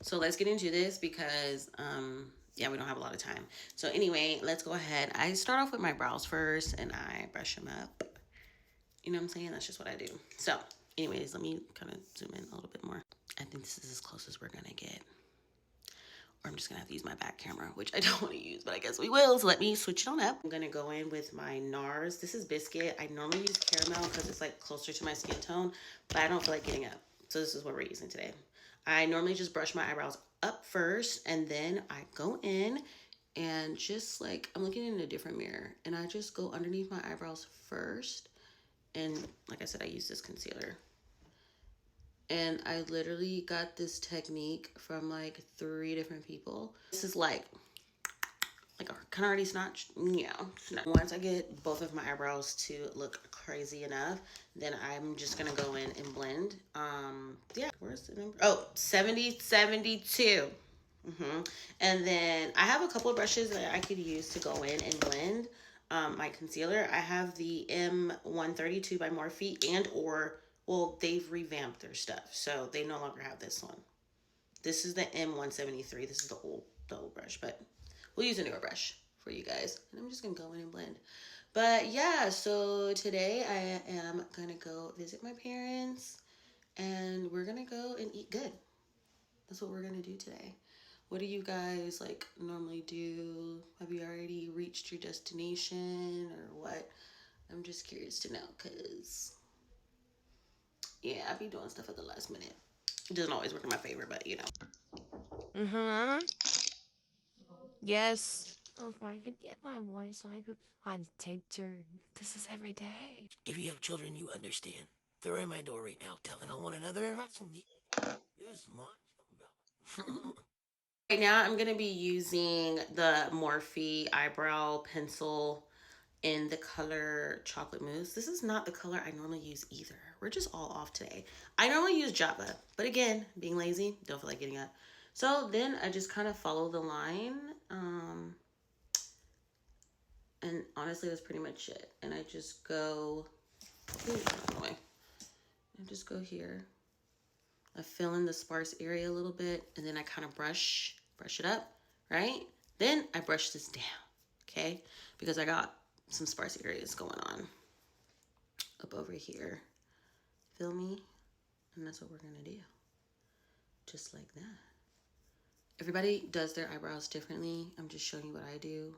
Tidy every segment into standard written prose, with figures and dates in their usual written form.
So let's get into this because yeah, we don't have a lot of time. So anyway, let's go ahead. I start off with my brows first and I brush them up. You know what I'm saying? That's just what I do. So anyways, let me kind of zoom in a little bit more. I think this is as close as we're gonna get. Or I'm just gonna have to use my back camera, which I don't want to use, but I guess we will. So let me switch it on up. I'm gonna go in with my NARS. This is Biscuit. I normally use Caramel because it's like closer to my skin tone, but I don't feel like getting up. So this is what we're using today. I normally just brush my eyebrows up first and then I go in and just like, I'm looking in a different mirror and I just go underneath my eyebrows first. And like I said, I use this concealer. And I literally got this technique from like 3 different people. This is like kind of already snatched. Yeah. Once I get both of my eyebrows to look crazy enough, then I'm just gonna go in and blend. Yeah, where's the number? Oh, 70, 72. And then I have a couple of brushes that I could use to go in and blend my concealer. I have the M132 by Morphe well, they've revamped their stuff, so they no longer have this one. This is the M173. This is the old brush, but we'll use a newer brush for you guys. And I'm just gonna go in and blend. But yeah, so today I am gonna go visit my parents and we're gonna go and eat good. That's what we're gonna do today. What do you guys like normally do? Have you already reached your destination or what? I'm just curious to know because yeah, I be doing stuff at the last minute. It doesn't always work in my favor, but you know. Mm-hmm. Yes. Oh, if I could get my voice, I could. I'd take turn. This is every day. If you have children, you understand. They're in my door right now, telling on one another. Use my. Right now, I'm going to be using the Morphe eyebrow pencil in the color Chocolate Mousse. This is not the color I normally use either. We're just all off today. I normally use Java, but again, being lazy, don't feel like getting up. So then I just kind of follow the line. And honestly, that's pretty much it. And I just go, I just go here. I fill in the sparse area a little bit, and then I kind of brush it up, right? Then I brush this down, okay? Because I got some sparse areas going on up over here. Feel me? And that's what we're gonna do. Just like that. Everybody does their eyebrows differently. I'm just showing you what I do.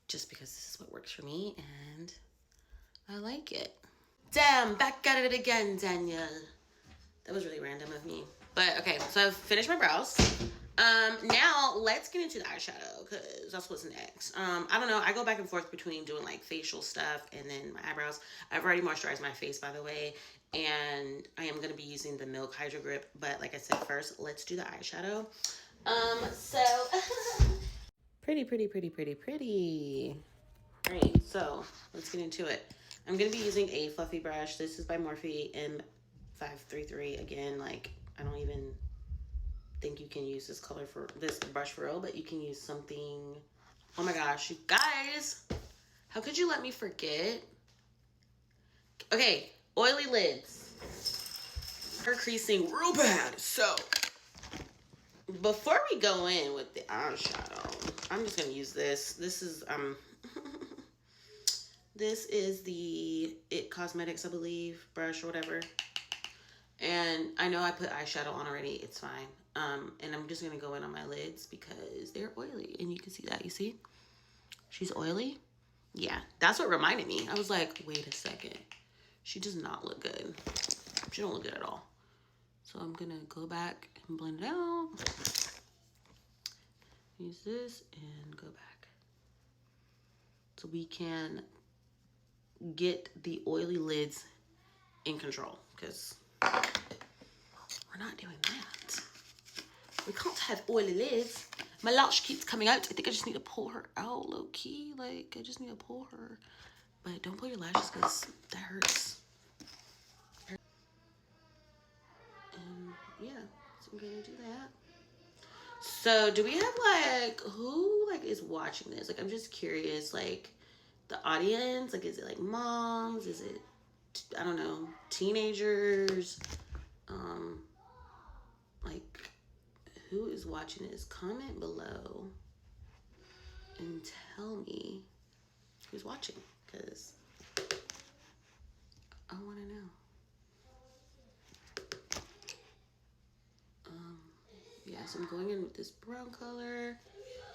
Just because this is what works for me and I like it. Damn, back at it again, Daniel. That was really random of me. But okay, so I've finished my brows. Now let's get into the eyeshadow because that's what's next. I don't know. I go back and forth between doing like facial stuff and then my eyebrows. I've already moisturized my face, by the way, and I am gonna be using the Milk Hydro Grip. But like I said, first let's do the eyeshadow. So pretty, pretty, pretty, pretty, pretty. All right, so let's get into it. I'm gonna be using a fluffy brush. This is by Morphe M533. Again, like I don't even think you can use this color for this brush for real, but you can use something. Oh my gosh, you guys, how could you let me forget? Okay, oily lids are creasing real bad. So before we go in with the eyeshadow, I'm just gonna use this. This is this is the It Cosmetics, I believe, brush or whatever. And I know I put eyeshadow on already. It's fine. And I'm just going to go in on my lids because they're oily. And you can see that. You see? She's oily. Yeah, that's what reminded me. I was like, wait a second. She does not look good. She don't look good at all. So I'm going to go back and blend it out. Use this and go back. So we can get the oily lids in control because we're not doing that. We can't have oily lids. My lash keeps coming out. I think I just need to pull her out low key. Like, I just need to pull her. But don't pull your lashes because that hurts. And yeah, so I'm gonna do that. So do we have like, who like is watching this? Like, I'm just curious, like the audience, like is it like moms? Is it, I don't know, teenagers? Like who is watching this, comment below and tell me who's watching, because I want to know. Yeah, so I'm going in with this brown color.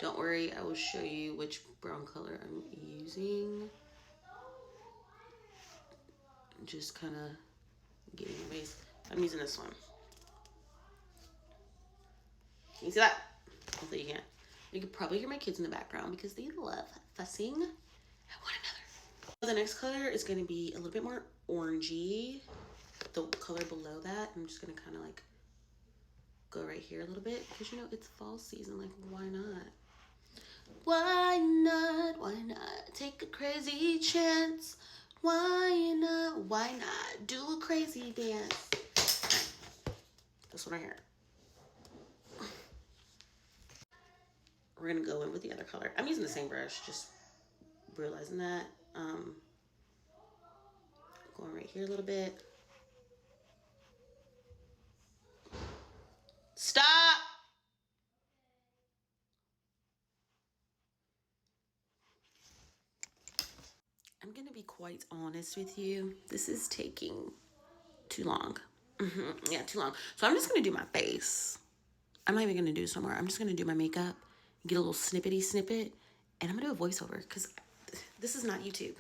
Don't worry, I will show you which brown color I'm using. Just kind of getting a base. I'm using this one. Can you see that? Hopefully you can't. You can probably hear my kids in the background because they love fussing at one another. So the next color is going to be a little bit more orangey. The color below that, I'm just going to kind of like go right here a little bit because, you know, it's fall season. Like, why not? Why not? Why not take a crazy chance? Why not? Why not do a crazy dance? Right. This one right here. We're gonna go in with the other color. I'm using the same brush, just realizing that. Going right here a little bit. Stop! I'm gonna be quite honest with you. This is taking too long. Yeah, too long. So I'm just gonna do my face. I'm not even gonna do somewhere. I'm just gonna do my makeup, get a little snippety snippet, and I'm gonna do a voiceover because this is not YouTube.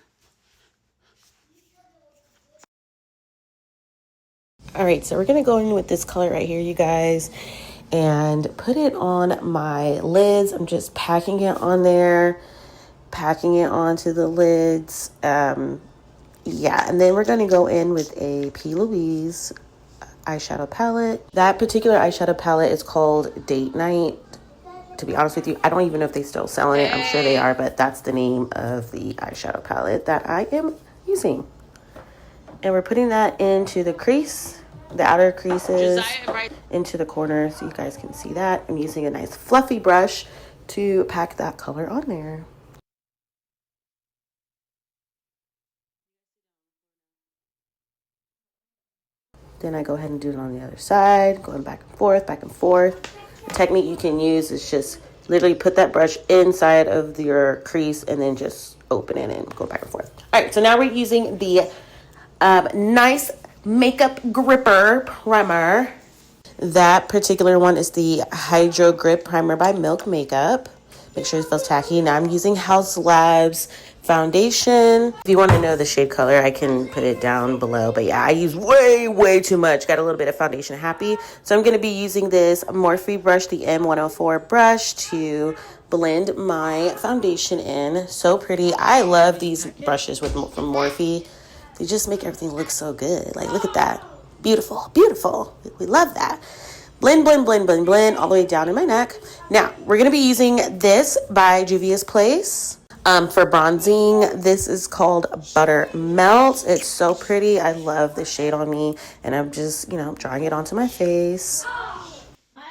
All right, so we're gonna go in with this color right here, you guys, and put it on my lids. I'm just packing it on there, packing it onto the lids. Yeah, and then we're gonna go in with a P. Louise eyeshadow palette. That particular eyeshadow palette is called Date Night. To be honest with you, I don't even know if they still selling it. I'm sure they are, but that's the name of the eyeshadow palette that I am using. And we're putting that into the crease, the outer creases, into the corner so you guys can see that. I'm using a nice fluffy brush to pack that color on there. Then I go ahead and do it on the other side, going back and forth, back and forth. The technique you can use is just literally put that brush inside of your crease and then just open it and go back and forth. All right, so now we're using the nice makeup gripper primer. That particular one is the Hydro Grip Primer by Milk Makeup. Make sure it feels tacky. Now I'm using Haus Labs foundation. If you want to know the shade color, I can put it down below. But yeah, I use way too much. Got a little bit of foundation happy. So I'm going to be using this Morphe brush, the M104 brush, to blend my foundation in. So pretty. I love these brushes from Morphe. They just make everything look so good. Like, look at that. Beautiful, beautiful. We love that. Blend, blend, blend, blend, blend all the way down in my neck. Now, we're going to be using this by Juvia's Place. For bronzing, this is called Butter Melt. It's so pretty. I love this shade on me. And I'm just, drawing it onto my face.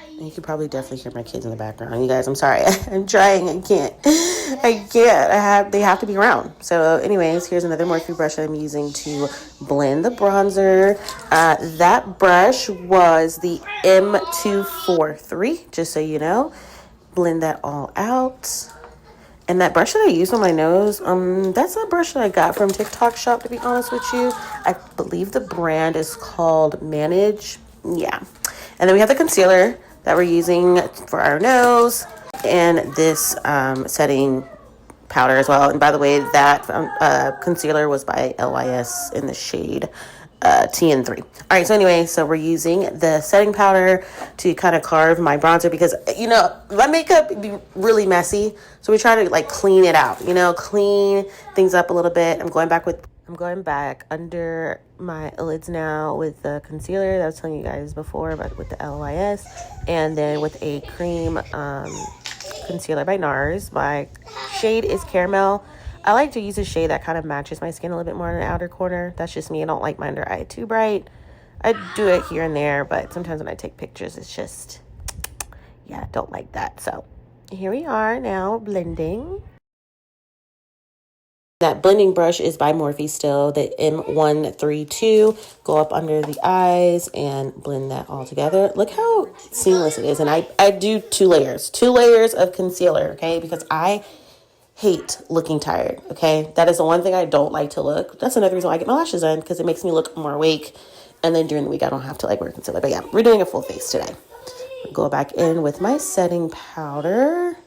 And you can probably definitely hear my kids in the background. You guys, I'm sorry. I'm trying. I can't. They have to be around. So anyways, here's another Morphe brush that I'm using to blend the bronzer. That brush was the M243, just so you know. Blend that all out. And that brush that I use on my nose, that's a brush that I got from TikTok Shop, to be honest with you. I believe the brand is called Manage. Yeah. And then we have the concealer that we're using for our nose, and this setting powder as well. And by the way, that concealer was by LYS in the shade TN3. All right, so anyway, so we're using the setting powder to kind of carve my bronzer because, my makeup be really messy. So we try to clean it out, clean things up a little bit. I'm going back under my lids now with the concealer that I was telling you guys before, but with the LYS, and then with a cream concealer by NARS. My shade is Caramel. I like to use a shade that kind of matches my skin a little bit more in the outer corner. That's just me. I don't like my under eye too bright. I do it here and there, but sometimes when I take pictures, it's just, yeah, I don't like that. So here we are now blending. That blending brush is by Morphe still, the M132. Go up under the eyes and blend that all together. Look how seamless it is. And I do 2 layers. 2 layers of concealer, okay? Because I hate looking tired, okay? That is the one thing I don't like to look. That's another reason why I get my lashes done, because it makes me look more awake. And then during the week, I don't have to like wear concealer. But yeah, we're doing a full face today. Go back in with my setting powder.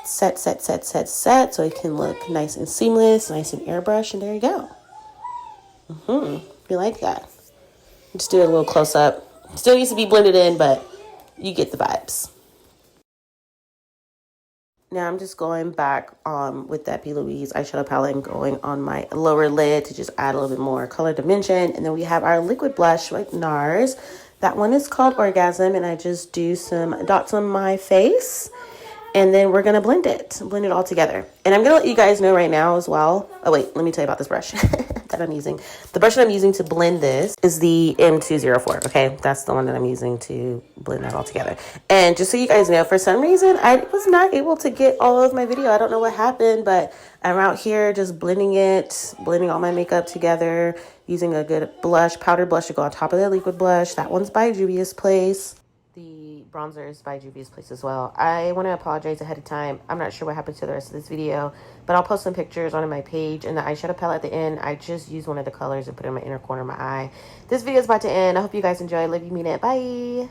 Set so it can look nice and seamless, nice and airbrush, and there you go. You like that? Just do a little close up. Still needs to be blended in, but you get the vibes. Now I'm just going back with that P. Louise eyeshadow palette and going on my lower lid to just add a little bit more color dimension. And then we have our liquid blush with NARS. That one is called Orgasm, and I just do some dots on my face. And then we're going to blend it all together. And I'm going to let you guys know right now as well. Oh, wait, let me tell you about this brush that I'm using. The brush that I'm using to blend this is the M204, okay? That's the one that I'm using to blend that all together. And just so you guys know, for some reason, I was not able to get all of my video. I don't know what happened, but I'm out here just blending all my makeup together, using a good blush, powdered blush to go on top of the liquid blush. That one's by Juvia's Place. The bronzer is by Juvia's Place as well. I want to apologize ahead of time. I'm not sure what happened to the rest of this video, but I'll post some pictures on my page. And the eyeshadow palette at the end, I just used one of the colors and put it in my inner corner of my eye. This video is about to end. I hope you guys enjoy. Love you, mean it. Bye.